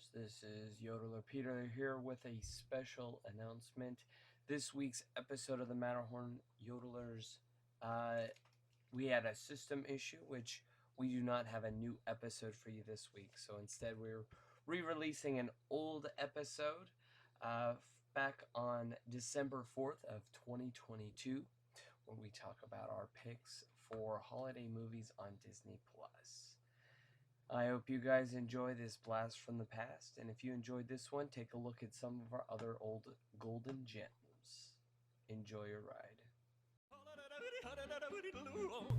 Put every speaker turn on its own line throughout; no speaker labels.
Yodelers. This is Yodeler Peter here with a special announcement. This week's episode of the Matterhorn Yodelers, we had a system issue, which we do not have a new episode for you this week. So instead, we're re-releasing an old episode back on December 4th of 2022, where we talk about our picks for holiday movies on Disney+. I hope you guys enjoy this blast from the past, and if you enjoyed this one, take a look at some of our other old golden gems. Enjoy your ride.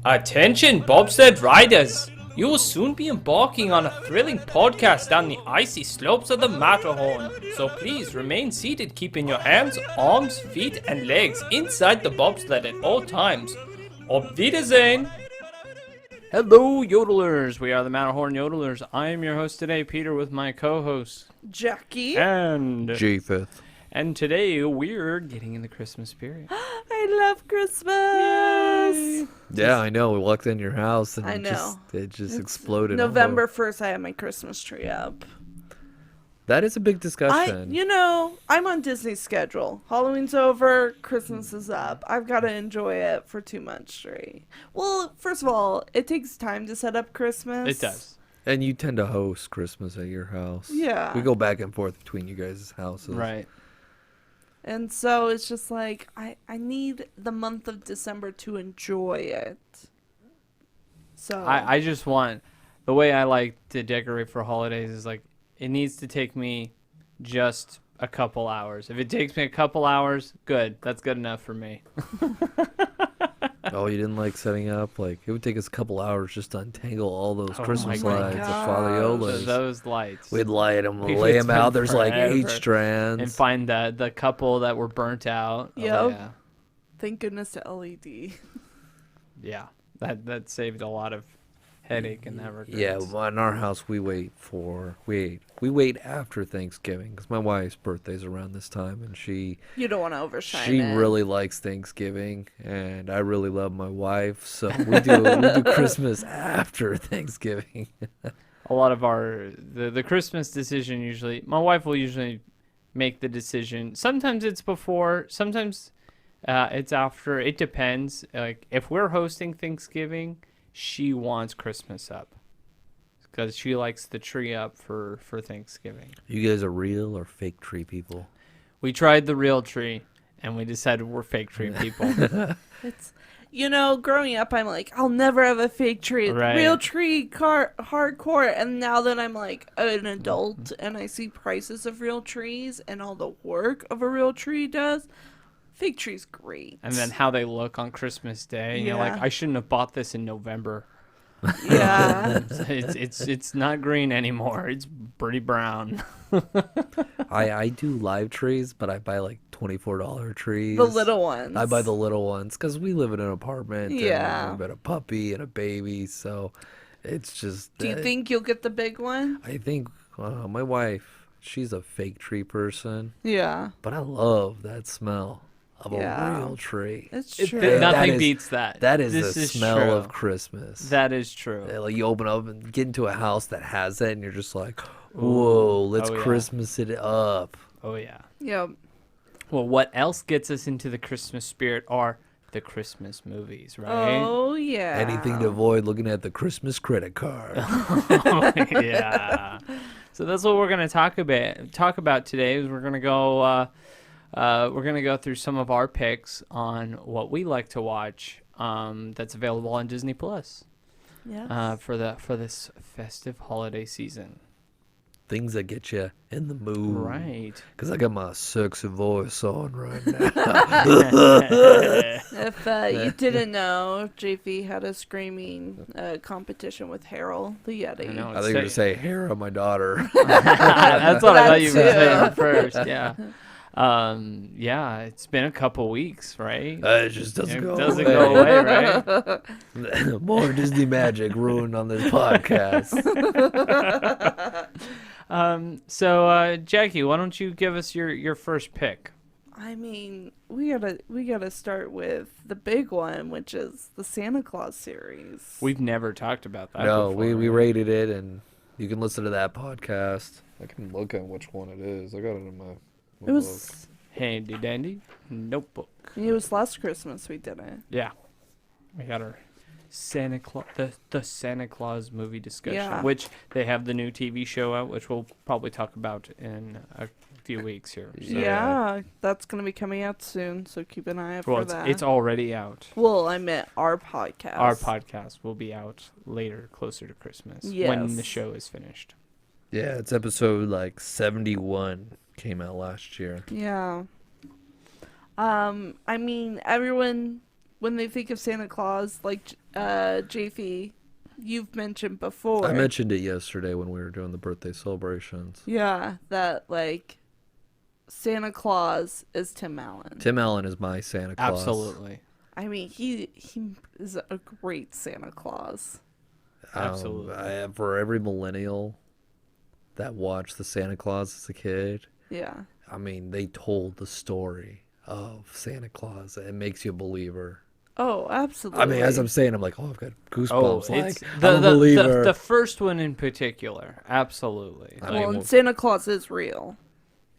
Attention, bobsled riders! You will soon be embarking on a thrilling podcast down the icy slopes of the Matterhorn, so please remain seated, keeping your hands, arms, feet, and legs inside the bobsled at all times. Auf Wiedersehen! Hello, Yodelers! We are the Matterhorn Yodelers. I am your host today, Peter, with my co-host,
Jackie.
and
Japheth.
And today we're getting in the Christmas spirit.
I love Christmas.
Yeah, I know. We walked in your house and
I know.
it just exploded.
November 1st, I have my Christmas tree up.
That is a big discussion.
I'm on Disney's schedule. Halloween's over, Christmas is up. I've got to enjoy it for 2 months straight. Well, first of all, it takes time to set up Christmas.
It does.
And you tend to host Christmas at your house.
Yeah.
We go back and forth between you guys' houses.
Right.
And so it's just like, I need the month of December to enjoy it. So
I just want, the way I like to decorate for holidays is like, it needs to take me just a couple hours. If it takes me a couple hours, good. That's good enough for me.
Oh, you didn't like setting up? Like, it would take us a couple hours just to untangle all those
Oh
Christmas
my
lights at
gosh.
Father
So
Yola's.
those lights.
We'd light them,
We
lay
would
them out.
spend
There's like 8
forever
strands.
And find the couple that were burnt out.
Yep.
Oh, yeah.
thank goodness to LED.
Yeah. That saved a lot of headache in that regard.
Yeah, well, in our house we wait after Thanksgiving because my wife's birthday's around this time, and she
You don't want to overshine
she
it.
really likes Thanksgiving, and I really love my wife, so we do Christmas after Thanksgiving.
A lot of the Christmas decision usually, my wife will usually make the decision. Sometimes it's before, sometimes it's after. It depends. Like if we're hosting Thanksgiving, she wants Christmas up because she likes the tree up for Thanksgiving.
You guys are real or fake tree people?
We tried the real tree and we decided we're fake tree people.
It's, growing up, I'm like, I'll never have a fake tree.
Right.
Real tree, hardcore. And now that I'm like an adult and I see prices of real trees and all the work of a real tree does, fake tree's great.
And then how they look on Christmas Day. And you're like,
Yeah.
I shouldn't have bought this in November.
Yeah.
It's not green anymore. It's pretty brown.
I do live trees, but I buy like $24 trees.
The little ones.
I buy the little ones because we live in an apartment.
Yeah.
And we've got a puppy and a baby, so it's just.
Do you think you'll get the big one?
I think my wife, she's a fake tree person,
Yeah.
but I love that smell of
Yeah.
a real tree.
It's
It-
true.
nothing
is-
beats that.
That is
This
the
is
smell
true.
of Christmas.
That is true.
Like you open up and get into a house that has it, and you're just like, "Whoa, let's
Oh, yeah.
Christmas it up."
Oh, yeah.
Yep.
Well, what else gets us into the Christmas spirit are the Christmas movies, right?
Oh, yeah.
Anything to avoid looking at the Christmas credit card.
Yeah. So that's what we're going to talk about today. Is we're going to go through some of our picks on what we like to watch. That's available on Disney Plus.
Yeah.
For this festive holiday season.
Things that get you in the mood.
Right.
Because I got my sexy voice on right now.
If you didn't know, JV had a screaming competition with Harold the Yeti.
I know.
I think you're going to say Hera, my daughter.
That's what I thought you were
That
saying
too.
first. Yeah. Yeah. It's been a couple weeks, right?
It just doesn't
It
go
doesn't
away.
go away, right?
More Disney magic ruined on this podcast.
So Jackie, why don't you give us your first pick?
I mean, we gotta start with the big one, which is the Santa Claus series.
We've never talked about that
No,
before.
we rated it, and You can listen to that podcast. I can look at which one it is. I got it in my
It
book.
was
Handy dandy notebook.
last Christmas we did it.
Yeah. We got our Santa Claus, the Santa Claus movie discussion,
Yeah.
which they have the new TV show out, which we'll probably talk about in a few weeks here. So.
Yeah, that's gonna be coming out soon, so keep an eye out
Well,
for
it's,
that.
it's already out.
Well, I meant our podcast.
Our podcast will be out later, closer to Christmas, when the
Yes.
show is finished.
Yeah, it's episode like 71. Came out last year.
Yeah. I mean, everyone, when they think of Santa Claus, like JP, you've mentioned before.
I mentioned it yesterday when we were doing the birthday celebrations.
Yeah, that like Santa Claus is Tim Allen.
Tim Allen is my Santa Claus.
Absolutely.
I mean, he is a great Santa Claus.
Absolutely.
For every millennial that watched the Santa Claus as a kid,
Yeah.
I mean, they told the story of Santa Claus. It makes you a believer.
Oh, absolutely.
I mean, as I'm saying, I'm like, oh, I've got goosebumps.
It's
like, I'm a believer.
the first one in particular. Absolutely.
I
Like,
mean,
well,
well-
and Santa Claus is real.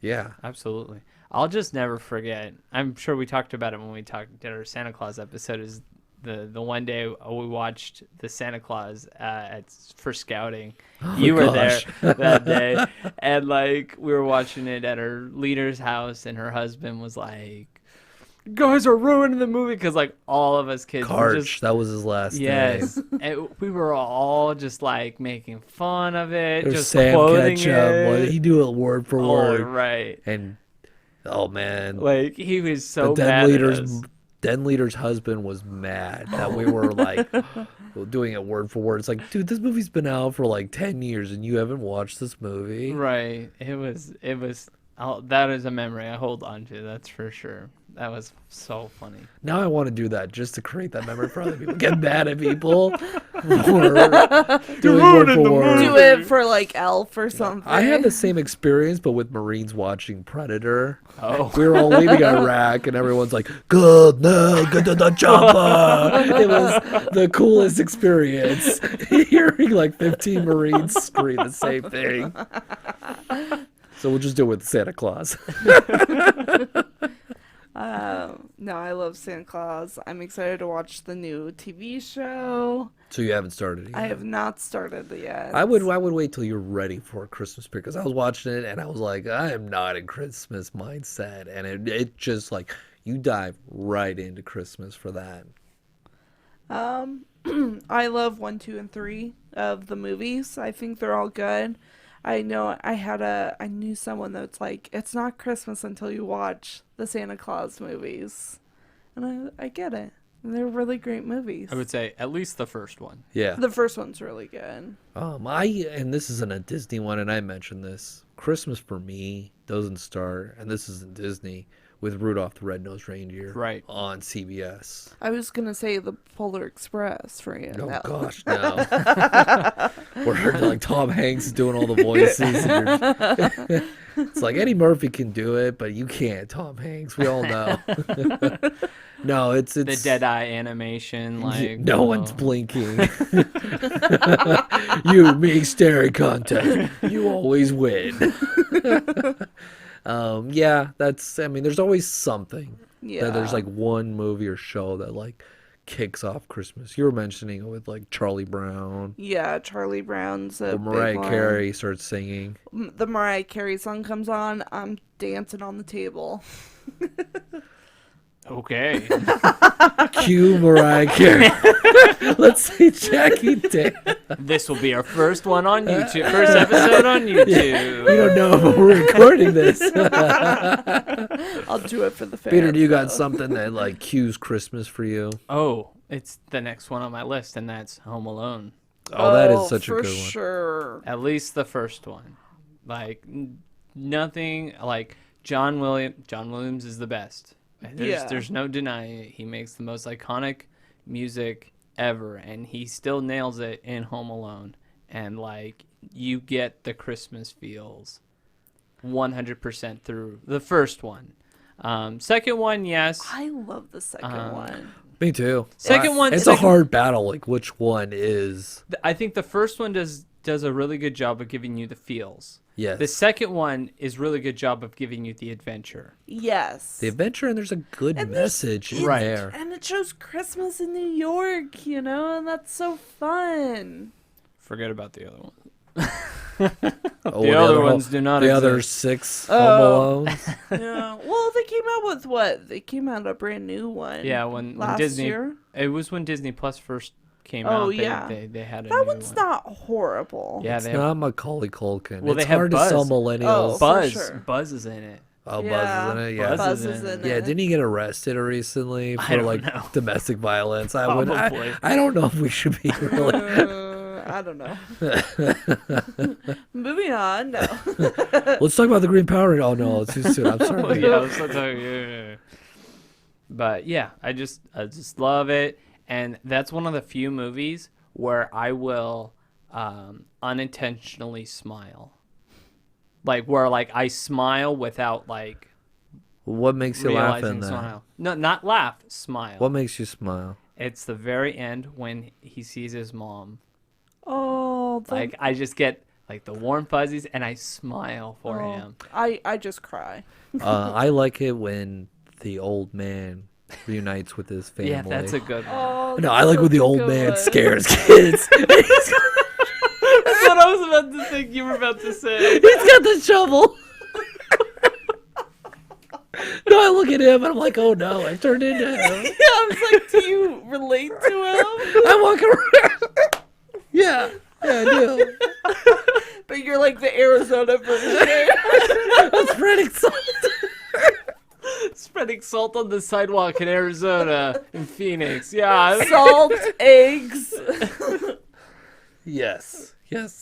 Yeah.
absolutely. I'll just never forget. I'm sure we talked about it when we did our Santa Claus episode. Is the one day we watched the Santa Claus for scouting. You were
gosh.
there that day, and like we were watching it at her leader's house, and her husband was like, "Guys are ruining the movie," because like all of us kids were
Karch,
just
that was his last
yes,
name.
and we were all just like making fun of it,
There's
just
Sam
quoting
Ketchum. Well,
it.
he do it word for
Oh,
word.
right.
And, oh, man.
Like he was so
the
mad at us.
den leader's husband was mad that we were like doing it word for word. It's like, dude, this movie's been out for like 10 years and you haven't watched this movie.
Right. It was. That is a memory I hold on to. That's for sure. That was so funny.
Now I want to do that just to create that memory for other people. Get mad at people for doing word for word.
Do it for like Elf or something.
I had the same experience, but with Marines watching Predator.
Oh.
We were all leaving Iraq, and everyone's like, "Good, no, get to the chopper." It was the coolest experience. Hearing like 15 Marines scream the same thing. So we'll just do it with Santa Claus.
No, I love Santa Claus. I'm excited to watch the new TV show.
So you haven't started yet?
I have not started it yet.
I would wait till you're ready for a Christmas period, because I was watching it and I was like, I am not in Christmas mindset, and it just like you dive right into Christmas for that.
I love 1, 2, and 3 of the movies. I think they're all good. I know I knew someone that's like, it's not Christmas until you watch the Santa Claus movies. And I get it. They're really great movies.
I would say at least the first one.
Yeah.
The first one's really good.
And this isn't a Disney one, and I mentioned this. Christmas for me doesn't start, and this isn't Disney, with Rudolph the Red-Nosed Reindeer
Right.
on CBS.
I was going to say the Polar Express for you.
Oh
No.
gosh, no. Where like Tom Hanks is doing all the voices. And it's like Eddie Murphy can do it, but you can't, Tom Hanks. We all know. No, it's
The Deadeye animation, like
no one's blinking. You make staring contact. You always win. Yeah, I mean, there's always something.
Yeah.
That there's like one movie or show that like kicks off Christmas. You were mentioning it with like Charlie Brown.
Yeah, Charlie Brown's a
Or Mariah
big one.
Carey starts singing.
The Mariah Carey song comes on, I'm dancing on the table.
Okay.
Cue Mariah Carey. Let's see Jackie Dan.
This will be our first one on YouTube. First episode on YouTube.
We don't know if we're recording this.
I'll do it for the fans.
Peter, do you got
though.
something that like cues Christmas for you?
Oh, it's the next one on my list, and that's Home Alone.
Oh, that is such a
for
good one.
sure.
At least the first one. Like nothing like John Williams is the best. There's no denying it. He makes the most iconic music ever, and he still nails it in Home Alone. And like you get the Christmas feels 100% through the first one. Second one, yes.
I love the second one.
Me too.
Second one.
It's a hard battle. Like which one is?
I think the first one does does a really good job of giving you the feels.
Yes.
The second one is really good job of giving you the adventure.
Yes.
The adventure, and there's a good
And there's-
message in
Right.
there.
And it shows Christmas in New York, you know, and that's so fun.
Forget about the other one.
Oh,
The other ones do not
The other
exist.
6
Oh.
Home Alones.
Yeah. Well, they came out with what? They came out a brand new one.
Yeah, when
last
Disney,
year.
it was when Disney Plus first came
Oh,
out.
yeah.
They had a
That
new
one's
one.
not horrible.
Yeah,
It's
they have
not Macaulay Culkin.
Well,
it's
they have
hard to
Buzz.
sell
Oh,
millennials.
for
Buzz.
sure.
Buzz is in it.
Oh,
Yeah.
Buzz is in it. Yeah.
Buzz
Buzz is in
Yeah,
it.
didn't he get arrested recently
I
for
don't
like
know.
domestic violence? I would.
Probably.
I don't know if we should be really.
I don't know. Moving on. No.
Let's talk about the Green Power. Oh no, it's too soon. I'm
Well,
sorry.
yeah, let's not talk- yeah. But yeah, I just love it, and that's one of the few movies where I will unintentionally smile, like where like I smile without like
What makes you laugh
realizing
in that?
smile. No, not laugh, smile.
What makes you smile?
It's the very end when he sees his mom.
Oh,
Like I just get like the warm fuzzies, and I smile for him.
I just cry.
I like it when the old man reunites with his family.
Yeah, that's a good one.
Oh,
No, I
that's
like when
such
the
a
old
good
man
one.
scares kids.
That's what I was about to think you were about to say.
He's got the shovel. No, I look at him and I'm like, oh no, I've turned into him.
Yeah, I was like, do you relate to him?
I walk around. Yeah, I do.
But you're like the Arizona version.
I'm spreading salt.
Spreading salt on the sidewalk in Arizona, in Phoenix. Yeah.
Salt, eggs.
Yes,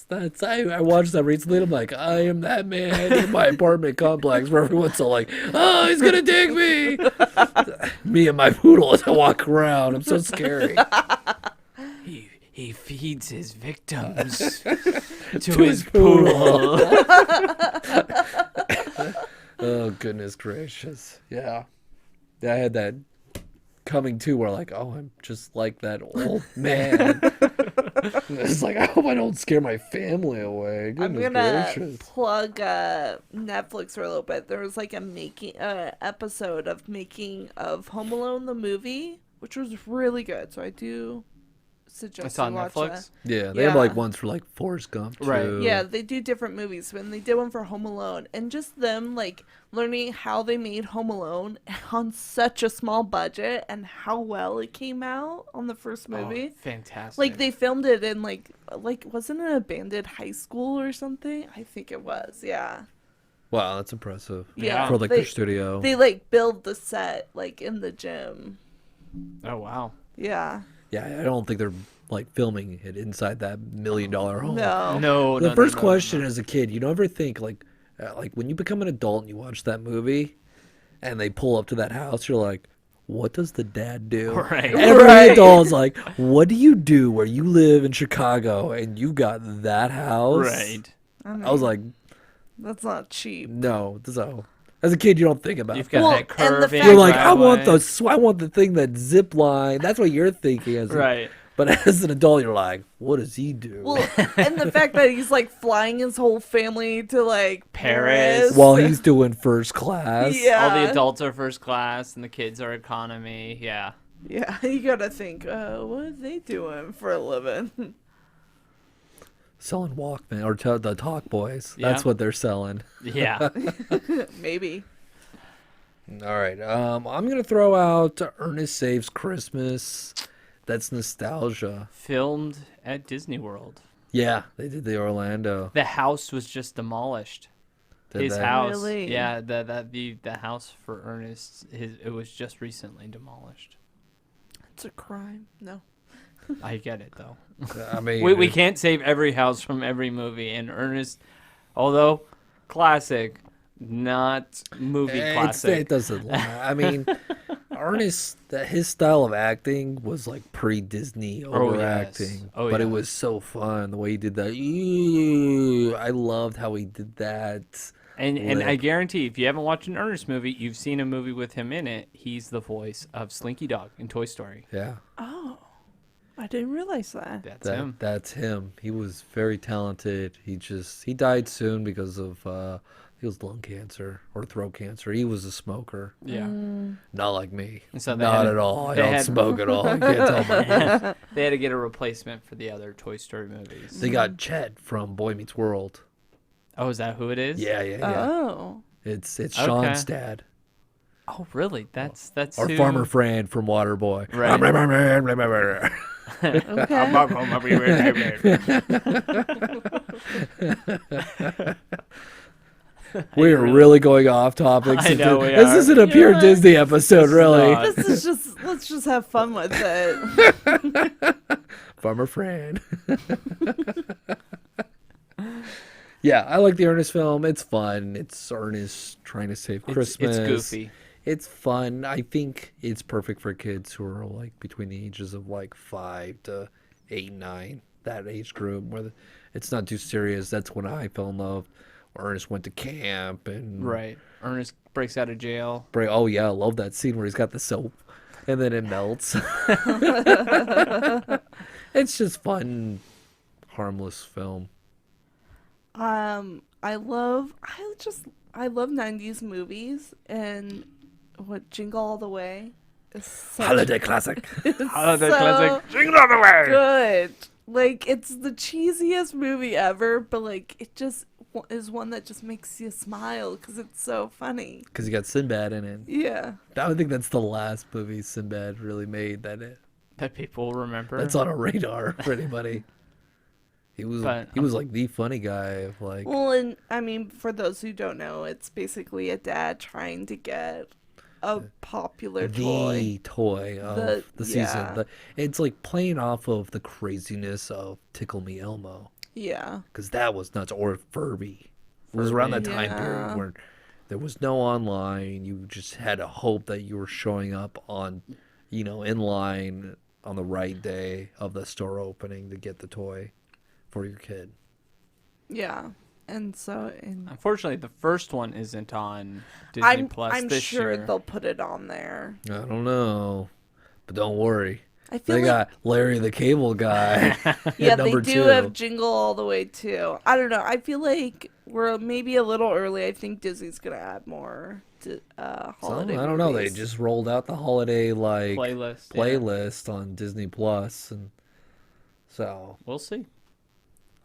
that's I watched that recently and I'm like, I am that man in my apartment complex where everyone's all like, oh, he's gonna dig me. Me and my poodle as I walk around. I'm so scary.
He feeds his victims to
his
his poodle.
Oh goodness gracious. Yeah. I had that coming too where like, oh, I'm just like that old man. It's like, I hope I don't scare my family away.
I'm
Goodness
gonna
gracious.
plug Netflix for a little bit. There was like a episode of making of Home Alone the movie, which was really good. So I do suggest
It's on
you watch
Netflix.
Yeah, they have
Yeah.
like ones for like Forrest Gump too.
Right.
that. Yeah, they do different movies, and they did one for Home Alone, and just them like learning how they made Home Alone on such a small budget and how well it came out on the first movie.
Oh, fantastic.
Like they filmed it in like wasn't it an abandoned high school or something? I think it was. Yeah.
Wow, that's impressive.
Yeah.
For like
they,
their studio.
They like build the set like in the gym.
Oh wow.
Yeah.
Yeah, I don't think they're like filming it inside that $1 million home.
No.
No.
The
no,
first
no,
question
no.
as a kid, you never think like when you become an adult and you watch that movie and they pull up to that house, you're like, what does the dad do?
Right.
Every
Right.
adult's like, what do you do where you live in Chicago and you got that house?
Right.
I was like,
That's not cheap.
no. So as a kid, you don't think about
You've
it.
got
Well,
that
and the
curving.
fact-
You're like, I want
driveway.
I want the thing that zip line. That's what you're thinking as
Right.
But as an adult, you're like, what does he do?
Well, and the fact that he's like flying his whole family to like
Paris.
While he's doing first class.
Yeah.
All the adults are first class and the kids are economy. Yeah.
Yeah, you gotta think, what are they doing for a living?
Selling Walkman or the Talk Boys.
Yeah.
That's what they're selling.
Yeah.
Maybe.
All right. I'm gonna throw out Ernest Saves Christmas. That's nostalgia.
Filmed at Disney World.
Yeah, they did the Orlando.
The house was just demolished.
Did
His
they?
house.
Really?
Yeah, the house for Ernest, it was just recently demolished.
It's a crime. No.
I get it though.
I mean,
We can't save every house from every movie, and Ernest, although classic, not movie
It
classic.
doesn't lie. I mean, Ernest, his style of acting was like pre-Disney
Oh,
overacting,
yes. Oh,
but it
yeah.
was so fun the way he did that. Ew, I loved how he did that.
And I
lip.
guarantee, if you haven't watched an Ernest movie, you've seen a movie with him in it. He's the voice of Slinky Dog in Toy Story.
Yeah.
Oh. I didn't realize that.
That's him.
That's him. He was very talented. He died soon because of he was lung cancer or throat cancer. He was a smoker.
Yeah.
Not like me.
So they
Not
had-
at all. I
they
don't
had-
smoke at all. I can't tell my
They had to get a replacement for the other Toy Story movies.
They got Chet from Boy Meets World.
Oh, is that who it is?
Yeah.
Oh.
It's
Okay.
Sean's dad.
Oh, really? That's
Or
who...
Farmer Fran from Waterboy.
Right.
Okay.
We are really going off topic.
I know we
This
are.
isn't a pure
Yeah.
Disney episode, really.
not.
This is just, let's just have fun with it.
Farmer Fran. Yeah, I like the Ernest film. It's fun. It's Ernest trying to save Christmas.
It's goofy.
It's fun. I think it's perfect for kids who are like between the ages of like 5 to 8, 9. That age group where it's not too serious. That's when I fell in love. Ernest went to camp and
Right. Ernest breaks out of jail.
Oh yeah, I love that scene where he's got the soap and then it melts. It's just fun, harmless film.
I love 90s movies, and Jingle All the Way is such
Holiday classic.
Holiday
so
classic.
Jingle all the way.
good. Like, it's the cheesiest movie ever, but like it just is one that just makes you smile because it's so funny.
Because you got Sinbad in it.
Yeah.
I think that's the last movie Sinbad really made
That people remember.
that's on a radar for anybody. He was like the funny guy of like
Well, and I mean, for those who don't know, it's basically a dad trying to get a popular
the
toy.
toy of
The-
the season.
yeah.
It's like playing off of the craziness of Tickle Me Elmo.
Yeah.
Because that was nuts. Or Furby. It was around that time
Yeah.
period where there was no online. You just had to hope that you were showing up on, in line on the right day of the store opening to get the toy for your kid.
Yeah. And so
Unfortunately, the first one isn't on Disney Plus
I'm
this
sure
year.
they'll put it on there.
I don't know. But don't worry.
I feel
They
like
got Larry the Cable Guy.
yeah,
at
they
number
do
2.
have Jingle All the Way too. I don't know. I feel like we're maybe a little early. I think Disney's gonna add more to holiday.
I don't know. They
movies.
just rolled out the holiday
Playlist.
on Disney Plus, and so
We'll see.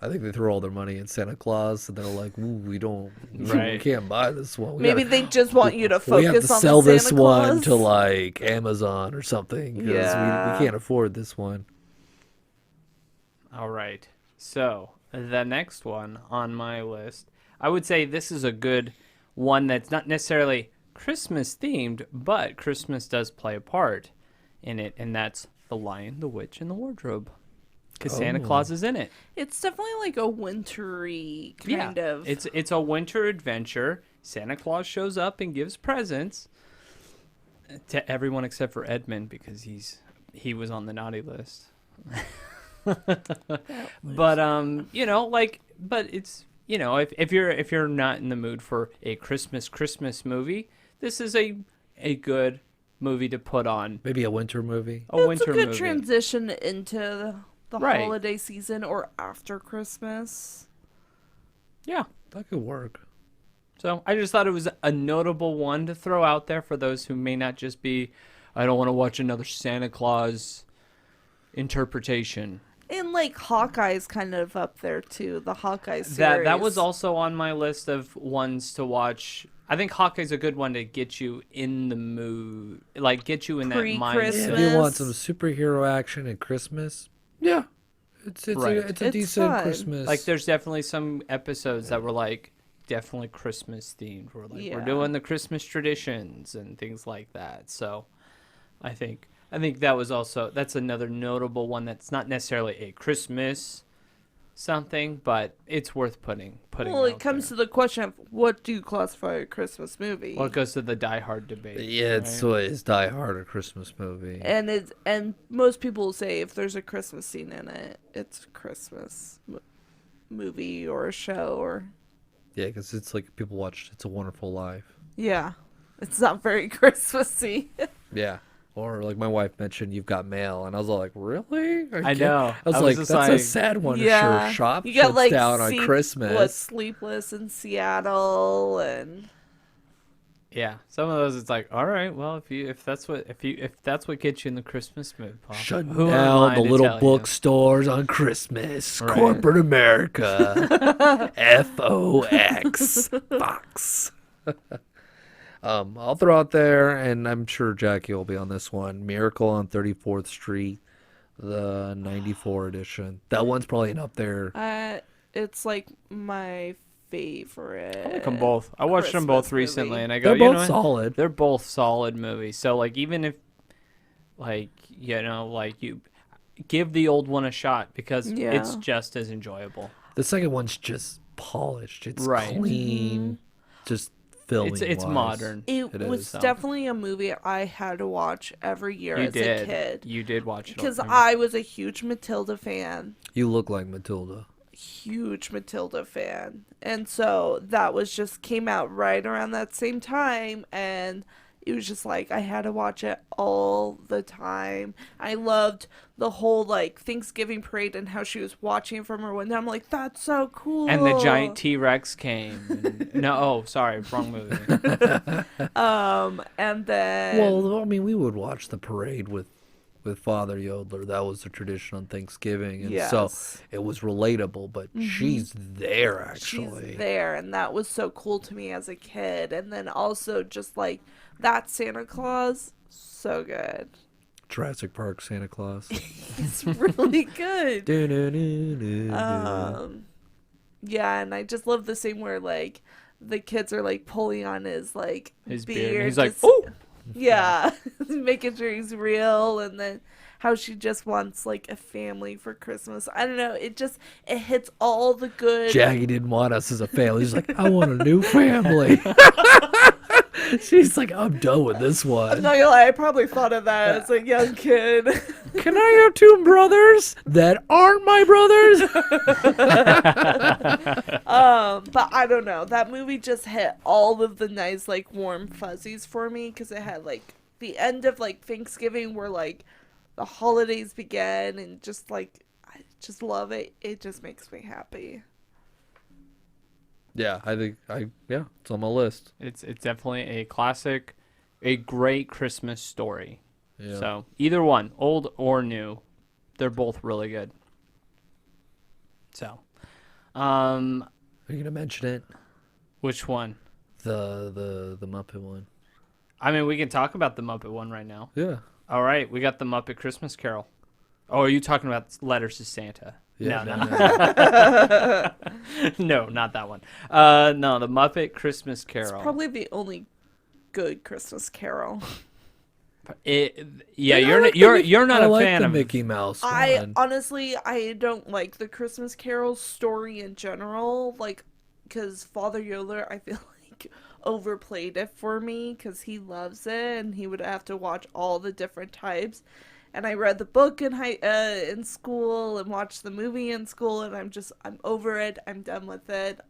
I think they throw all their money in Santa Claus, and they're like, "Ooh, we
Right.
can't buy this one.
Maybe they just want you to
we have
focus
to
on
sell
the
this
Santa
one
Claus.
to like Amazon or something because
Yeah.
we can't afford this one."
All right. So, the next one on my list, I would say this is a good one that's not necessarily Christmas themed, but Christmas does play a part in it, and that's The Lion, the Witch, and the Wardrobe. Because Santa
Oh.
Claus is in it.
It's definitely like a wintry kind of.
It's a winter adventure. Santa Claus shows up and gives presents to everyone except for Edmund because he was on the naughty list. But but it's if you're not in the mood for a Christmas movie, this is a good movie to put on.
Maybe a winter movie.
A
It's
winter
a good
movie.
transition into the
Right.
holiday season or after Christmas.
Yeah.
That could work.
So I just thought it was a notable one to throw out there for those who may not just be, I don't want to watch another Santa Claus interpretation.
And like Hawkeye's kind of up there too. The Hawkeye series.
That was also on my list of ones to watch. I think Hawkeye's a good one to get you in the mood, like get you in that
Pre-Christmas.
mindset.
If you want some superhero action at Christmas, yeah, it's
Right.
a
It's
decent
fun.
Christmas.
Like there's definitely some episodes that were like definitely Christmas themed. We're like we're
Yeah.
doing the Christmas traditions and things like that. So I think that's another notable one that's not necessarily a Christmas something, but it's worth putting.
Well, it
out
comes
there.
to the question of what do you classify a Christmas movie?
Well, it goes to the Die Hard debate.
yeah, it's
right?
is Die Hard a Christmas movie?
And most people will say if there's a Christmas scene in it, it's a Christmas movie or a show or
Yeah, because it's like people watched It's a Wonderful Life.
yeah, it's not very Christmassy.
Yeah, Or like my wife mentioned, You've Got Mail, and I was all like, really?
I know.
I was
I was
like,
just
that's a
like-
sad one
Yeah.
to sure shop
You got
shuts
like
down on Christmas.
Sleepless in Seattle and
Yeah, some of those it's like, all right, well, if that's what gets you in the Christmas mood, Papa,
Shutting
who am
down
I
the
to
little
tell you?
bookstores on Christmas.
Right.
Corporate America. FOX. Fox. I'll throw out there, and I'm sure Jackie will be on this one. Miracle on 34th Street, the 94 edition. That one's probably up there.
it's like my favorite.
I like them both. I watched them both
Christmas
recently,
movie.
and I go,
They're
you know
both
what?
solid.
They're both solid movies. So like, even if, like, you know, like you give the old one a shot because
Yeah.
it's just as enjoyable.
The second one's just polished. It's
Right.
clean. Just filming.
It's modern.
It
It
was
is.
definitely a movie I had to watch every year
You
as
did.
a kid.
You did watch it
Because
all-
I was a huge Matilda fan.
You look like Matilda.
Huge Matilda fan. And so that was just came out right around that same time, and it was just like I had to watch it all the time. I loved the whole like Thanksgiving parade and how she was watching it from her window. I'm like, that's so cool.
And the giant T-Rex came. And, no, oh, sorry, wrong movie.
And then
Well, I mean, we would watch the parade with Father Yodler. That was the tradition on Thanksgiving, and so
Yes.
it was relatable. But she's there
she's
actually.
there, and that was so cool to me as a kid. And then also just like that Santa Claus, so good.
Jurassic Park Santa Claus.
It's really good.
Do-do-do-do-do.
Yeah, and I just love the scene where like the kids are like pulling on his like
His
beard.
beard. He's like,
just-
"Ooh!"
Yeah, making sure he's real, and then how she just wants like a family for Christmas. I don't know. It hits all the good.
Jackie didn't want us as a family. He's like, I want a new family. She's like, I'm done with this
I'm
one.
not gonna lie, I probably thought of that as a young kid.
Can I have two brothers that aren't my brothers?
But I don't know. That movie just hit all of the nice, like, warm fuzzies for me because it had, like, the end of, like, Thanksgiving where, like, the holidays began and just, like, I just love it. It just makes me happy.
Yeah, I think it's on my list.
It's definitely a classic, a great Christmas story.
Yeah.
So either one, old or new, they're both really good. So,
Are you gonna mention it?
which one?
The Muppet one.
I mean, we can talk about the Muppet one right now.
Yeah.
All right, we got the Muppet Christmas Carol. Oh, are you talking about Letters to Santa?
Yeah.
No. No, not that one. No, the Muppet Christmas
It's
Carol.
probably the only good Christmas Carol.
Yeah,
I
you're
like
you're not
I
a
like
fan
the
of
Mickey Mouse
I
one.
honestly, I don't like the Christmas Carol story in general, like, because Father Yoder, I feel like, overplayed it for me because he loves it and he would have to watch all the different types. And I read the book in school and watched the movie in school, and I'm over it. I'm done with it.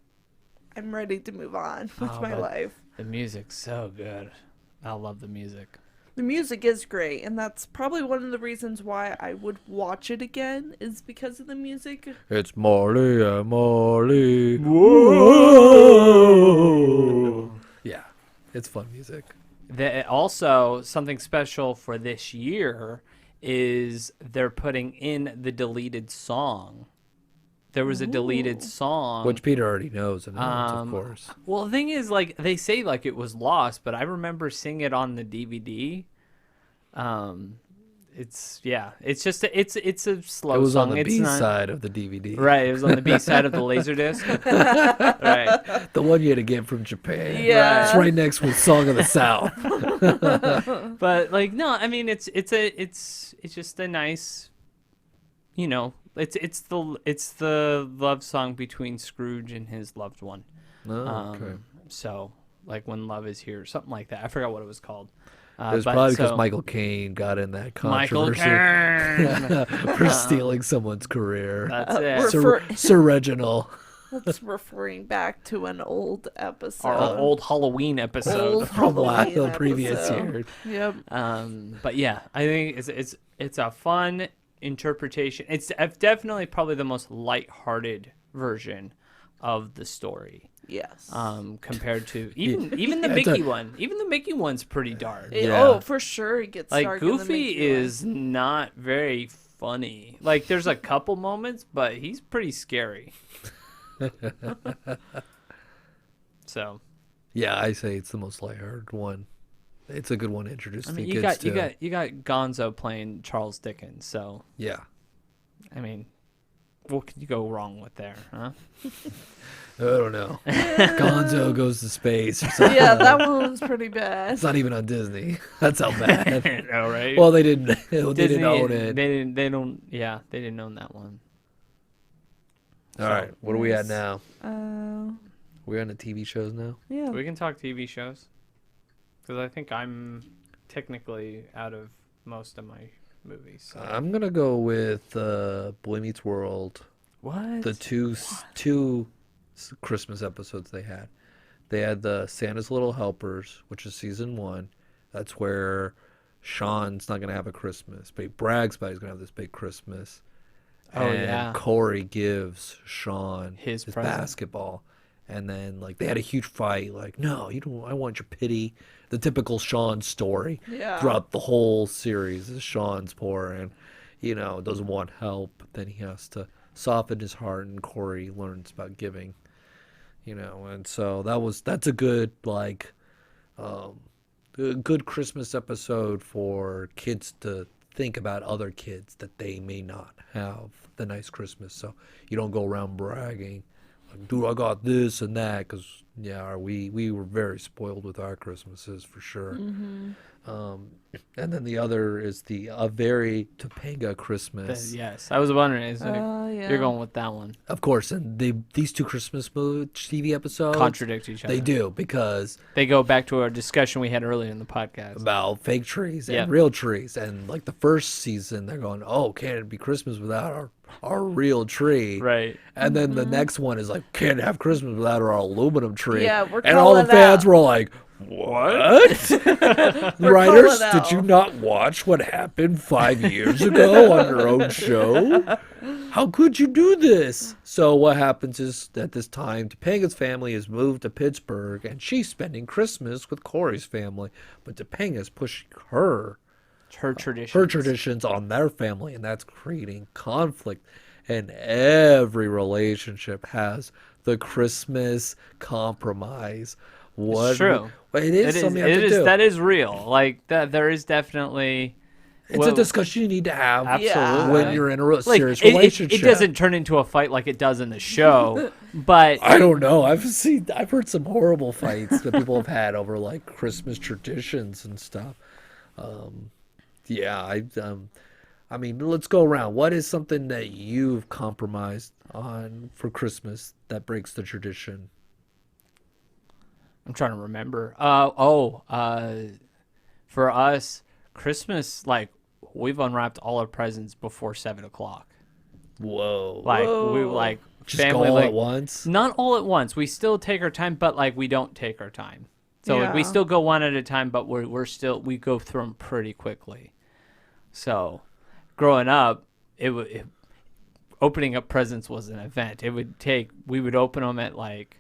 I'm ready to move on with
Oh,
my
but
life.
The music's so good. I love the music.
The music is great, and that's probably one of the reasons why I would watch it again, is because of the music.
It's Marley and Marley.
Whoa.
Yeah, it's fun music.
Also, something special for this year is they're putting in the deleted song. There was a deleted song.
Which Peter already knows and owns, of course.
Well, the thing is, like, they say like it was lost, but I remember seeing it on the DVD. It's just it's a slow
It was
song.
on the
It's
B
not-
side of the DVD.
Right, it was on the B side of the Laserdisc. Right.
The one you had to get from Japan.
Yeah.
It's right next with Song of the South.
But like no, I mean it's just a nice, you know, it's the love song between Scrooge and his loved one.
Oh, okay.
So like When Love Is Here, something like that. I forgot what it was called.
It was
but
probably because
so-
Michael Caine got in that
Michael
controversy
Caine.
for stealing someone's career.
That's
we're
it.
for-
Sir Reginald.
That's referring back to an old episode.
Our old Halloween episode.
Old
From
Halloween
the previous
episode.
year.
Yep.
But yeah, I think it's a fun interpretation. It's definitely probably the most lighthearted version of the story.
Yes.
Compared to even the Mickey one. Even the Mickey one's pretty dark.
Oh, for sure, it gets
Like
dark in the
Goofy
Mickey
is not very funny. Like there's a couple moments, but he's pretty scary. So,
Yeah, I say it's the most lighthearted one. It's a good one to introduce
I
the
mean,
kids to.
you got Gonzo playing Charles Dickens. So,
Yeah.
I mean, what could you go wrong with there, huh?
I don't know. Gonzo goes to space or something.
Yeah, that one was pretty bad.
It's not even on Disney. That's how bad.
All right.
Well, they didn't. They
Disney,
didn't own it.
They didn't. They don't. Yeah, they didn't own that one.
All right. What are we at
Nice.
now?
Uh,
We're on the TV shows now.
yeah.
We can talk TV shows because I think I'm technically out of most of my movies. So.
I'm gonna go with Boy Meets World.
What?
The two Christmas episodes they had. They had the Santa's Little Helpers, which is season 1. That's where Sean's not gonna have a Christmas, but he brags about he's gonna have this big Christmas.
Oh,
And
yeah.
Corey gives Sean
His present.
basketball. And then like they had a huge fight, like, no, you don't I want your pity. The typical Sean story
Yeah.
throughout the whole series is Sean's poor and, doesn't want help. But then he has to soften his heart and Corey learns about giving. And so that's a good a good Christmas episode for kids to think about other kids that they may not have the nice Christmas. So you don't go around bragging, like, dude, I got this and that, because we were very spoiled with our Christmases for sure. And then the other is a very Topanga Christmas.
Yes, I was wondering.
Yeah.
You're going with that one.
Of course, and these two Christmas TV episodes
Contradict each other.
They do, because
They go back to our discussion we had earlier in the podcast.
about fake trees and
Yep.
real trees, and like the first season they're going, oh, can't it be Christmas without our real tree?
Right.
And then the next one is like, can't have Christmas without our aluminum tree.
Yeah, we're
and all the
calling
fans
out.
were all like, what? Writers,
calling
did you
out.
not watch what happened 5 years ago on your own show? How could you do this? So what happens is at this time, Topanga's family has moved to Pittsburgh, and she's spending Christmas with Corey's family. But Topanga's pushing her traditions on their family, and that's creating conflict. And every relationship has the Christmas compromise.
It's true.
It is something you have to do.
That is real. Like that. There is definitely.
It's a discussion you need to have
Absolutely.
when you're in a
Like,
serious
it
relationship.
doesn't turn into a fight like it does in the show, but
I don't know. I've heard some horrible fights that people have had over like Christmas traditions and stuff. I mean, let's go around. What is something that you've compromised on for Christmas that breaks the tradition?
I'm trying to remember. For us, Christmas, like we've unwrapped all our presents before 7:00.
Whoa!
Like we like
Just
family
go all
like
at once.
not all at once. We still take our time, but like we don't take our time. So like, we
Yeah.
still go one at a time, but we go through them pretty quickly. So, growing up, opening up presents was an event. We would open them at like,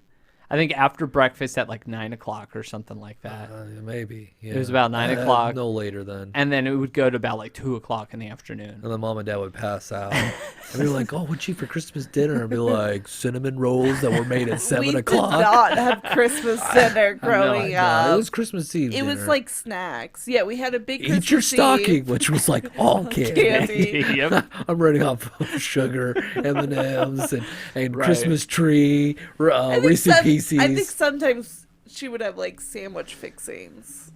I think after breakfast at like 9:00 or something like that.
Maybe. Yeah.
It was about 9:00.
No later than.
And then it would go to about like 2:00 in the afternoon.
And then mom and dad would pass out. And be like, oh, what'd you eat for Christmas dinner? And be like, cinnamon rolls that were made at 7
We
o'clock.
did not have Christmas dinner growing
It
up.
was Christmas Eve
It was
dinner.
like snacks. Yeah, we had a big
Eat your
Christmas
stocking,
Eve.
which was like all candy.
Candy.
Yep.
I'm running off of sugar, M&Ms, and
Right.
Christmas tree, Reese's Pieces.
I think sometimes she would have like sandwich fixings.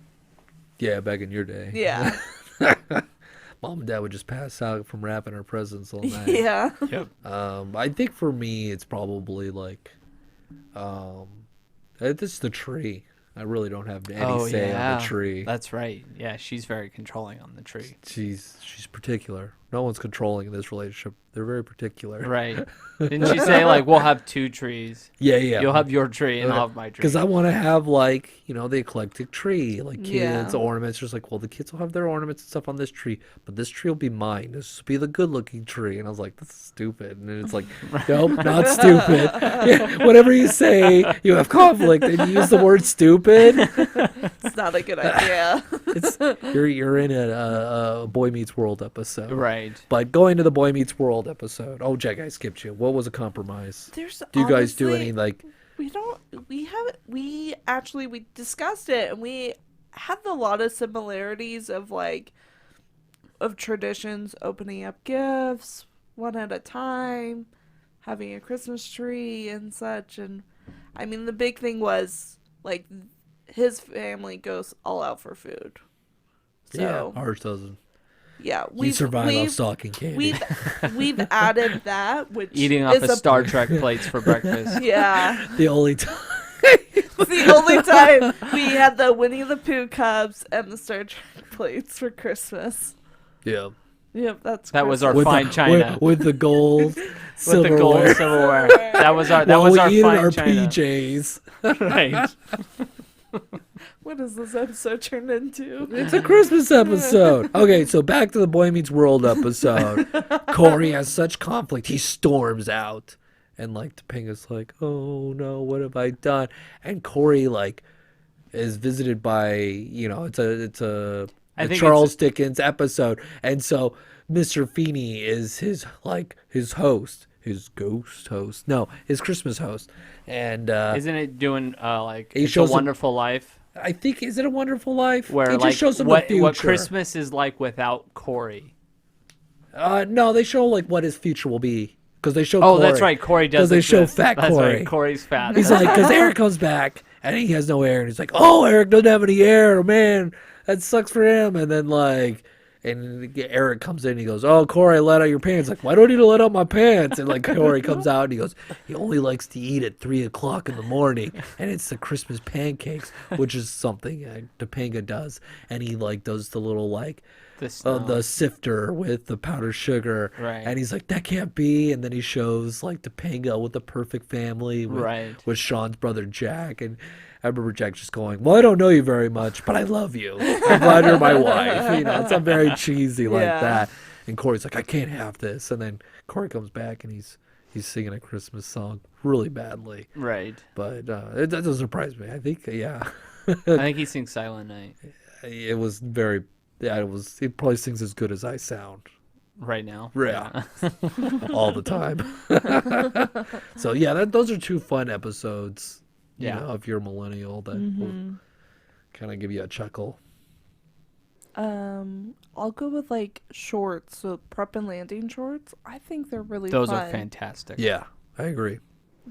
Yeah, back in your day.
Yeah.
Mom and dad would just pass out from wrapping our presents all night.
Yeah.
Yep.
I think for me, it's probably like, it's the tree. I really don't have any say on the tree.
That's right. Yeah, she's very controlling on the tree.
She's particular. No one's controlling in this relationship. They're very particular.
Right. Didn't she say, like, we'll have 2 trees?
Yeah.
You'll have your tree and I'll have my tree.
Because I want to have, like, the eclectic tree. Like, kids,
Yeah.
ornaments. Just like, well, the kids will have their ornaments and stuff on this tree. But this tree will be mine. This will be the good-looking tree. And I was like, that's stupid. And then it's like, nope, not stupid. Yeah, whatever you say, you have conflict. And you use the word stupid.
It's not a good idea.
You're in a Boy Meets World episode.
Right.
But going to the Boy Meets World episode. Oh, Jack, I skipped you. What was a compromise?
There's
Do you guys do
honestly-
any, like...
We discussed it, and we had a lot of similarities of traditions, opening up gifts one at a time, having a Christmas tree and such. And I mean, the big thing was like his family goes all out for food. So
Yeah, ours doesn't.
yeah,
We survive off stocking candy.
we've added that, which
Eating off
is
of Star Trek plates for breakfast.
Yeah.
The only time.
It's the only time we had the Winnie the Pooh cups and the Star Trek plates for Christmas.
Yeah.
Yep,
That was our
Christmas.
fine china.
With the gold
With the gold
silverware.
silverware. That was our
While we
fine
eat in our
china.
PJs.
Right.
What is this episode turned into?
It's a Christmas episode. Okay, so back to the Boy Meets World episode. Corey has such conflict. He storms out. And, like, Topanga's like, oh, no, what have I done? And Corey, like, is visited by, it's a
think
Charles Dickens episode. And so Mr. Feeney is his host. His ghost host. No, his Christmas host. And
Isn't it doing,
He
It's a
shows him-
Wonderful Life?
I think, is it A Wonderful Life?
Where,
he just
like,
shows him
what
the future.
Christmas is like without Corey.
No, they show, like, what his future will be. Because they show
Oh,
Corey.
that's right. Corey does
Because they show
exist.
fat
That's
Corey.
right. Corey's fat.
He's like, because Eric comes back and he has no hair, and he's like, "Oh, Eric doesn't have any hair, man. That sucks for him." And then and Eric comes in, and he goes, "Oh, Corey, let out your pants." Like, why do I need to let out my pants? And like Corey comes out, and he goes, "He only likes to eat at 3:00 in the morning, and it's the Christmas pancakes, which is something Topanga does." And he does the little the sifter with the powdered sugar.
Right.
And he's like, that can't be. And then he shows Topanga with the perfect family with Sean's brother Jack. And I remember Jack just going, well, I don't know you very much, but I love you. I'm glad you're my wife. It's not very cheesy like that. And Corey's like, I can't have this. And then Corey comes back and he's singing a Christmas song really badly.
Right.
But that doesn't surprise me. I think, yeah.
I think he sings Silent Night
It was very... Yeah, he probably sings as good as I sound.
right now.
Yeah. All the time. So, yeah, those are 2 fun episodes, you know, if you're a millennial, that will kind of give you a chuckle.
I'll go with shorts, so prep and landing shorts. I think they're really
Those
fun.
are fantastic.
Yeah, I agree.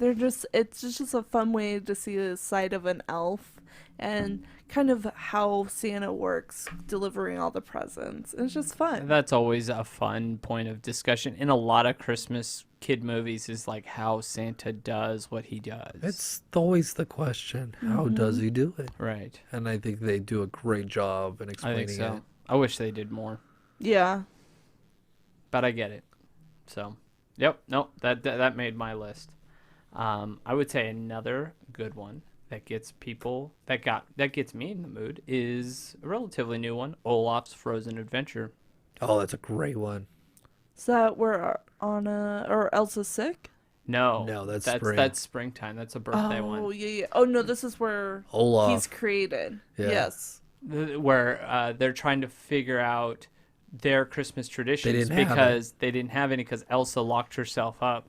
It's just a fun way to see the side of an elf and kind of how Santa works delivering all the presents. It's just fun.
That's always a fun point of discussion in a lot of Christmas kid movies, is how Santa does what he does.
It's always the question, how does he do it?
Right.
And I think they do a great job in
I
explaining
think so.
it.
I wish they did more,
Yeah.
but I get it. So, yep. Nope. That made my list. I would say another good one that gets me in the mood is a relatively new one, Olaf's Frozen Adventure.
Oh, that's a great one.
Is that where Anna or Elsa's sick?
No,
that's spring.
That's springtime. That's a birthday
Oh,
one.
yeah. Oh, no, this is where
Olaf.
he's created.
Yeah.
Yes.
Where they're trying to figure out their Christmas traditions because they didn't have any because Elsa locked herself up.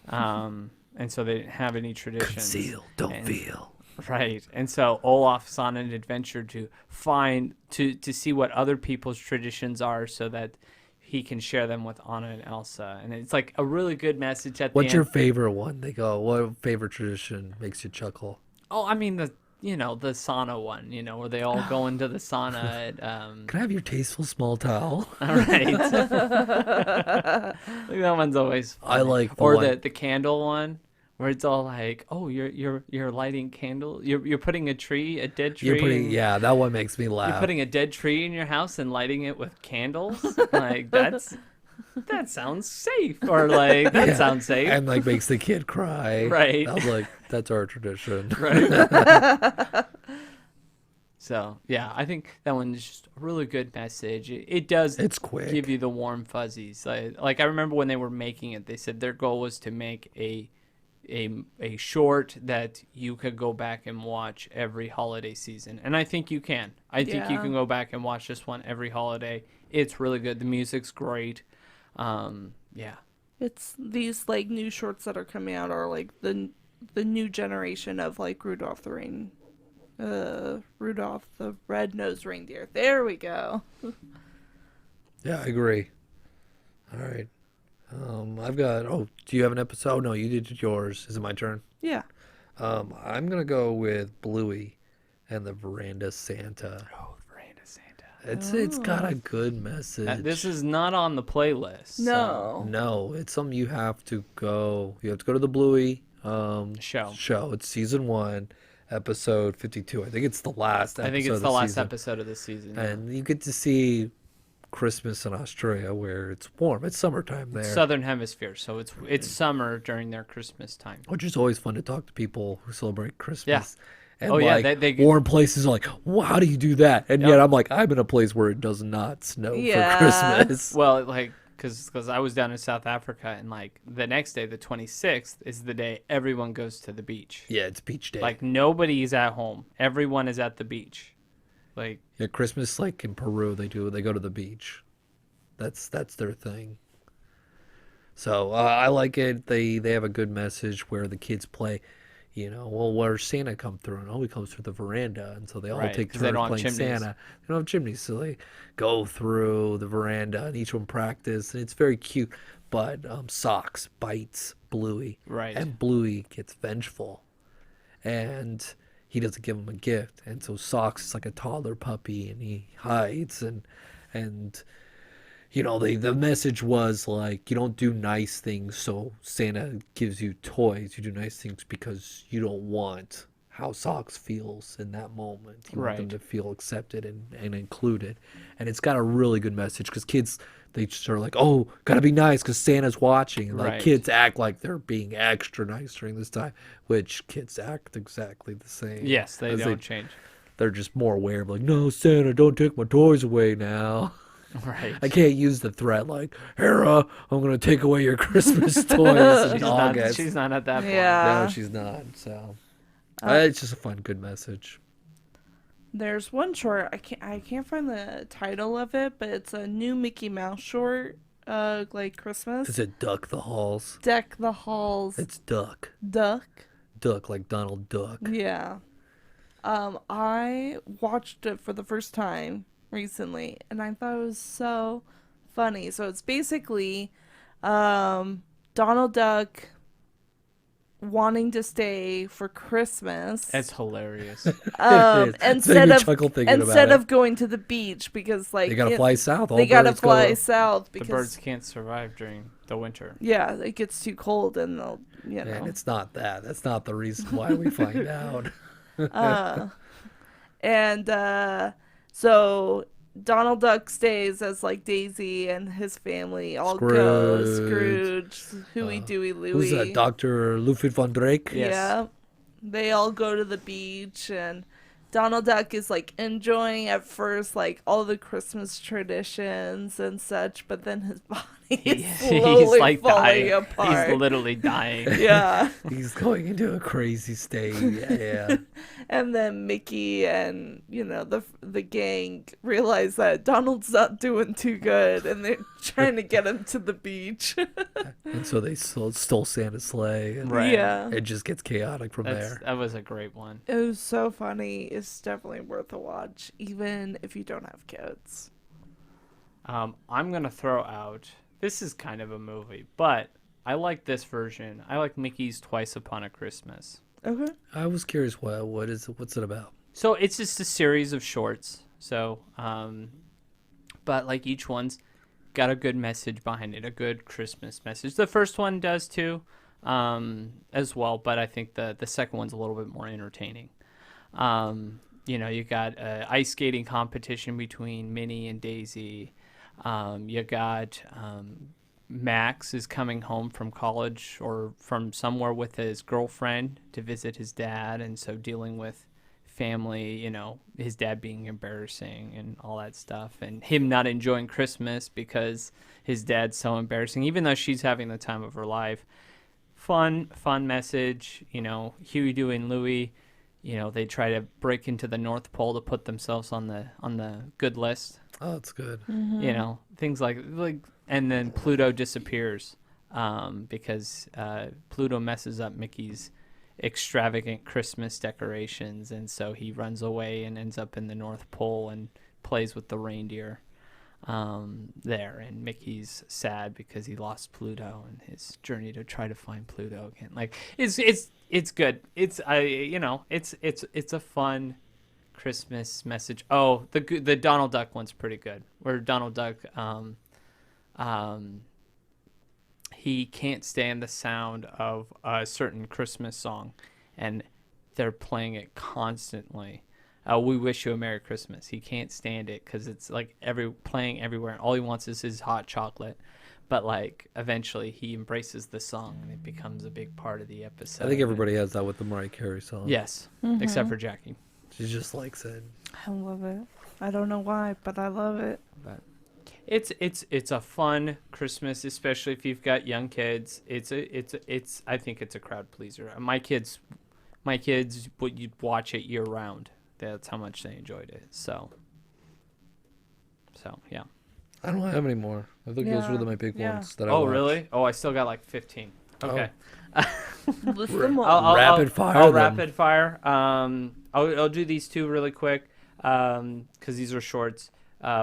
And so they didn't have any traditions.
Conceal, don't feel.
Right. And so Olaf's on an adventure to find, to see what other people's traditions are so that he can share them with Anna and Elsa. And it's a really good message at the end.
What's your favorite one? They go, what favorite tradition makes you chuckle?
Oh, I mean, the sauna one, where they all go into the sauna at,
Can I have your tasteful small towel?
all right. That one's always funny.
I like the
or
one.
the candle one where it's all like, oh, you're lighting candle, you're putting a dead tree.
You're putting, yeah, that one makes me
You're
laugh.
putting a dead tree in your house and lighting it with candles. Like that sounds safe, or like that
Yeah.
sounds safe.
And like makes the kid cry.
Right.
I was like, that's our tradition.
Right. So yeah, I think that one's just a really good message. It does
It's quick.
give you the warm fuzzies. Like I remember when they were making it, they said their goal was to make a short that you could go back and watch every holiday season, and I think you can. I think you
Yeah.
can go back and watch this one every holiday. It's really good. The music's great. Yeah.
It's these like new shorts that are coming out are like the new generation of like Rudolph the Red-Nosed Reindeer. There we go.
Yeah, I agree. All right. I've got, do you have an episode? No, you did yours. Is it my turn?
Yeah.
I'm going to go with Bluey and the Veranda Santa.
Oh, Veranda Santa.
It's got a good message.
This is not on the playlist. so-
No.
No, it's something you have to go to the Bluey
Show.
It's season 1, episode 52. I think it's the last episode.
I think it's
of
the last
season.
episode of the season. yeah.
And you get to see Christmas in Australia where it's warm. It's summertime there.
Southern Hemisphere, so it's summer during their Christmas time.
Which is always fun to talk to people who celebrate Christmas.
Yeah.
And
Oh, yeah,
like
they-
warm places are like, well, how do you do that? And
Yep.
yet I'm like, I'm in a place where it does not snow
Yeah.
for Christmas.
Well, like, because I was down in South Africa, and like the next day, the 26th, is the day everyone goes to the beach.
Yeah, it's beach day.
Like nobody's at home. Everyone is at the beach. Like
yeah, Christmas, like in Peru, they go to the beach. That's their thing. So I like it. They have a good message where the kids play, well, where Santa come through, and he comes through the veranda, and so they all
Right,
take
'cause they
turns
don't have
playing
chimneys.
Santa. They don't have chimneys, so they go through the veranda, and each one practice, and it's very cute. But Socks bites Bluey,
Right.
and Bluey gets vengeful, and he doesn't give him a gift, and so Socks is like a toddler puppy, and he hides, and the message was like, you don't do nice things so Santa gives you toys. You do nice things because you don't want how Socks feels in that moment. You want them
Right.
to feel accepted and included. And it's got a really good message because kids, they just are like, oh, gotta be nice because Santa's watching. And like
Right.
kids act like they're being extra nice during this time, which kids act exactly the same.
yes, they
as
don't change.
They're just more aware of like, no, Santa, don't take my toys away now.
Right.
I can't use the threat like, Hera, I'm going to take away your Christmas toys in
She's not,
August.
she's not at that point.
Yeah.
No, she's not. So it's just a fun, good message.
There's one short I can't find the title of it, but it's a new Mickey Mouse short, like Christmas.
Is it Duck the Halls?
Deck the Halls.
It's Duck.
Duck.
Duck, like Donald Duck.
Yeah. I watched it for the first time recently, and I thought it was so funny. So it's basically Donald Duck wanting to stay for Christmas.
It's hilarious.
It is. It's made
Instead
me
of
chuckle thinking
instead
about
of going to the beach because like
they got to fly south. All
they gotta
birds
fly
go-
south
The
because
birds can't survive during the winter.
yeah, it gets too cold and they'll
And it's not that. That's not the reason why we find out.
So Donald Duck stays as like Daisy and his family all go. Scrooge, Huey, Dewey, Louie.
Who's that? Dr. Lufit von Drake?
Yes.
Yeah. They all go to the beach and Donald Duck is like enjoying at first like all the Christmas traditions and such, but then his body is slowly
He's like
falling
dying.
apart.
He's literally dying.
Yeah.
He's going into a crazy state. Yeah.
And then Mickey and the gang realize that Donald's not doing too good, and they're trying to get him to the beach.
And so they stole Santa's sleigh. And
Right.
Yeah,
it just gets chaotic from there.
That was a great one.
it was so funny. It's definitely worth a watch, even if you don't have kids.
I'm gonna throw out. This is kind of a movie, but I like this version. I like Mickey's Twice Upon a Christmas.
Okay.
I was curious, what's it about?
So it's just a series of shorts. So, but like each one's got a good message behind it, a good Christmas message. The first one does too. as well, but I think the second one's a little bit more entertaining. You got a ice skating competition between Minnie and Daisy. You got Max is coming home from college or from somewhere with his girlfriend to visit his dad, and so dealing with family, his dad being embarrassing and all that stuff, and him not enjoying Christmas because his dad's so embarrassing, even though she's having the time of her life. Fun message. Huey, Dewey, and Louie, they try to break into the North Pole to put themselves on the good list.
Oh, that's good.
Things like, and then Pluto disappears because Pluto messes up Mickey's extravagant Christmas decorations, and so he runs away and ends up in the North Pole and plays with the reindeer there, and Mickey's sad because he lost Pluto and his journey to try to find Pluto again. Like it's good. It's a fun Christmas message. Oh, the Donald Duck one's pretty good. Where Donald Duck he can't stand the sound of a certain Christmas song, and they're playing it constantly. We wish you a Merry Christmas. He can't stand it because it's like playing everywhere, and all he wants is his hot chocolate. But like eventually he embraces the song, and it becomes a big part of the episode.
I think everybody has that with the Mariah Carey song.
Yes, except for Jackie.
She just likes it.
I love it. I don't know why, but I love it.
But it's a fun Christmas, especially if you've got young kids. I think it's a crowd pleaser. My kids would you'd watch it year round. That's how much they enjoyed it. So yeah.
I don't have any more. I think those were my big ones that I
Oh
watched.
really? Oh, I still got like 15. Okay.
List them all.
I'll
Rapid fire
I'll
them.
rapid fire. I'll do these two really quick because these are shorts.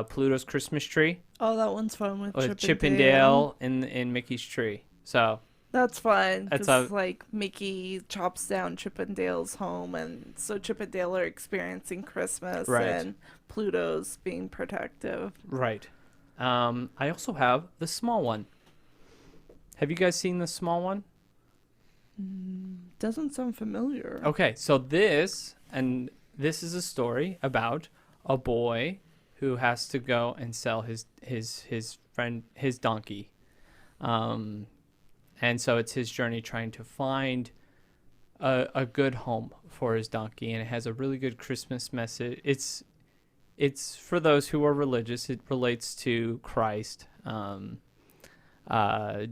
Pluto's Christmas tree.
Oh, that one's fun with
Chip and Dale in Mickey's tree. So
that's fun.
That's
Because like Mickey chops down Chip and Dale's home, and so Chip and Dale are experiencing Christmas,
Right.
and Pluto's being protective.
right. I also have the small one. Have you guys seen the small one?
Doesn't sound familiar.
Okay, so this is a story about a boy who has to go and sell his friend his donkey, and so it's his journey trying to find a good home for his donkey, and it has a really good Christmas message. It's for those who are religious. It relates to Christ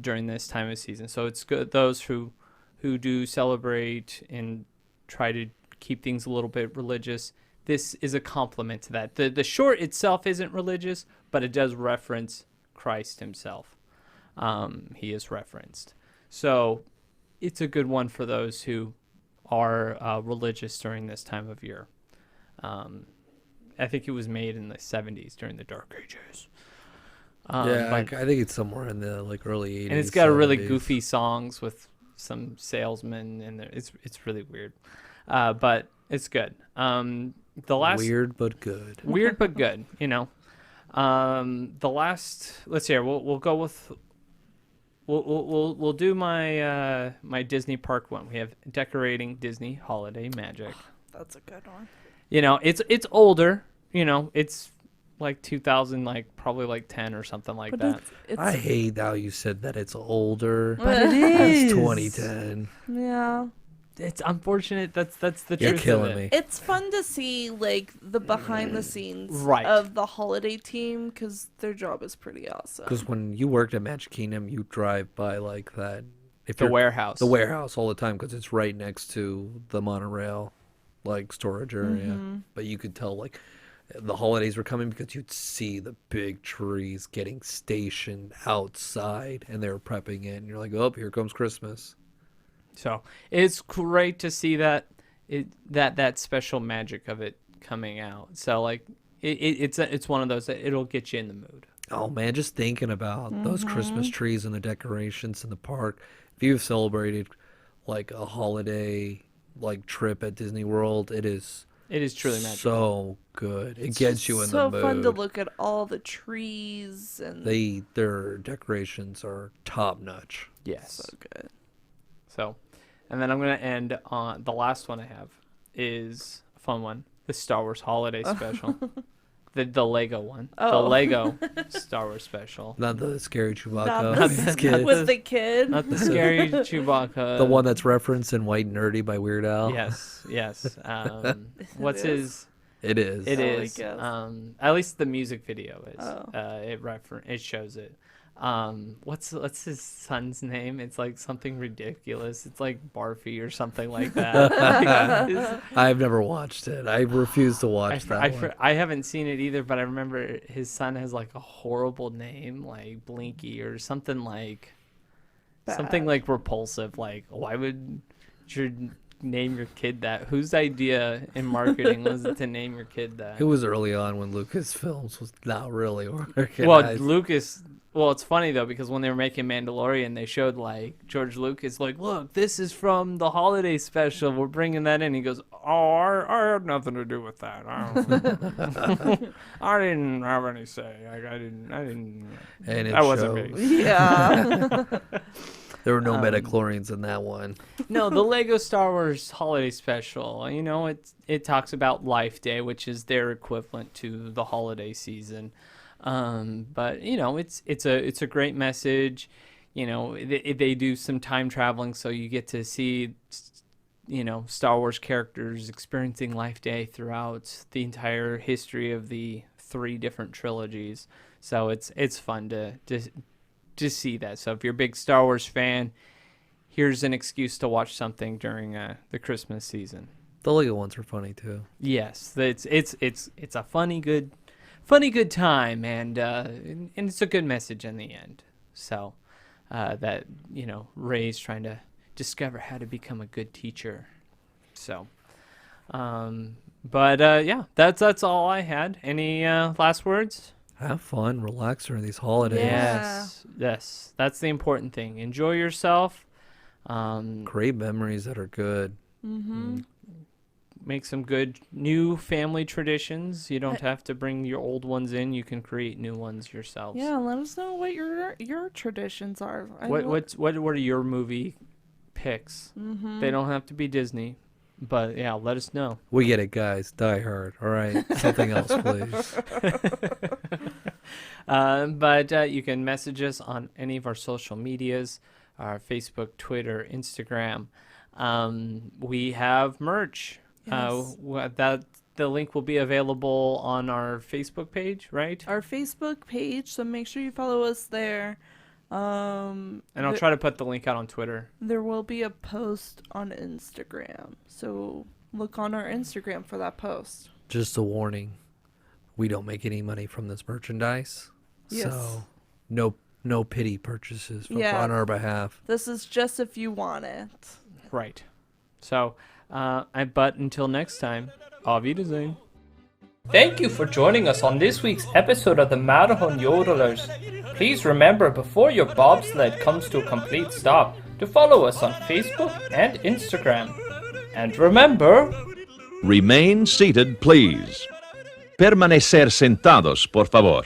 during this time of season, so it's good those who do celebrate and try to keep things a little bit religious. This is a complement to that. The short itself isn't religious, but it does reference Christ himself. He is referenced. So it's a good one for those who are religious during this time of year. I think it was made in the 70s during the Dark Ages.
I think it's somewhere in the early 80s.
And it's got a really
70s.
goofy songs with some salesmen in there. It's really weird. But it's good. The last
Weird but good.
weird but good, the last, let's see here. We'll go with we'll do my my Disney park one. We have Decorating Disney Holiday Magic.
That's a good one.
It's older, it's like 2000, probably 10 or something like
But
that.
it's
I hate how you said that it's older.
But it
It's
is
2010.
Yeah.
It's unfortunate. That's the
You're
truth
killing
of it.
me.
It's fun to see the behind the scenes
Right.
of the holiday team, because their job is pretty awesome.
Because when you worked at Magic Kingdom, you drive by that. If
The
you're-
warehouse.
The warehouse all the time because it's right next to the monorail, storage area. But you could tell the holidays were coming because you'd see the big trees getting stationed outside, and they were prepping it. And you're like, oh, here comes Christmas.
So it's great to see that that special magic of it coming out. So it's one of those that it'll get you in the mood.
Oh man, just thinking about those Christmas trees and the decorations in the park. If you've celebrated a holiday trip at Disney World, it is
Truly magical.
so good. It gets you in the
so
mood.
fun to look at all the trees and
Their decorations are top notch.
Yes.
so good.
So, and then I'm going to end on the last one I have is a fun one. The Star Wars Holiday Special. The Lego one. The
Oh.
Lego Star Wars Special.
Not the scary Chewbacca.
Not
It's kids.
with the kid.
Not the scary Chewbacca.
The one that's referenced in White and Nerdy by Weird Al.
Yes. What's
It is?
his?
It is.
It
Oh, I
is.
guess.
At least the music video is.
Oh.
It shows it. What's his son's name? It's like something ridiculous. It's like Barfy or something like that.
I've never watched it. I refuse to watch that one.
I haven't seen it either, but I remember his son has like a horrible name, like Blinky or something like
Bad.
repulsive. Like, why would you name your kid that? Whose idea in marketing was it to name your kid that?
It was early on when Lucasfilms was not really organized.
Well, Lucas. Well, it's funny though because when they were making Mandalorian, they showed like George Lucas, like, look, this is from the holiday special. We're bringing that in. He goes, oh, I had nothing to do with that. I didn't have any say. I didn't.
And it
That wasn't
showed.
me.
Yeah.
There were no metachlorians in that one.
No, the Lego Star Wars Holiday Special. You know, it talks about Life Day, which is their equivalent to the holiday season. But you know, it's a great message. You know, they do some time traveling, so you get to see, you know, Star Wars characters experiencing Life Day throughout the entire history of the 3 different trilogies. So it's fun to see that. So if you're a big Star Wars fan, here's an excuse to watch something during the Christmas season.
The Lego ones are funny too.
Yes, it's a funny good time, and it's a good message in the end. So that, you know, Rey's trying to discover how to become a good teacher. So, yeah, that's all I had. Any last words?
Have fun, relax during these holidays.
Yeah.
Yes, that's the important thing. Enjoy yourself.
Great memories that are good.
Make some good new family traditions. You don't have to bring your old ones in. You can create new ones yourselves.
Yeah, let us know what your traditions are.
What are your movie picks? They don't have to be Disney, but yeah, let us know.
We get it, guys. Die Hard. All right. Something else, please.
But you can message us on any of our social medias, our Facebook, Twitter, Instagram. We have merch.
Yes.
The link will be available on our Facebook page, right?
Our Facebook page, so make sure you follow us there.
And I'll try to put the link out on Twitter.
There will be a post on Instagram, so look on our Instagram for that post.
Just a warning. We don't make any money from this merchandise.
Yes.
So no pity purchases
Yeah.
on our behalf.
This is just if you want it.
Right. So, but until next time, auf Wiedersehen. Thank you for joining us on this week's episode of the Matterhorn Yodelers. Please remember, before your bobsled comes to a complete stop, to follow us on Facebook and Instagram. And remember,
Remain seated, please. Permanecer sentados, por favor.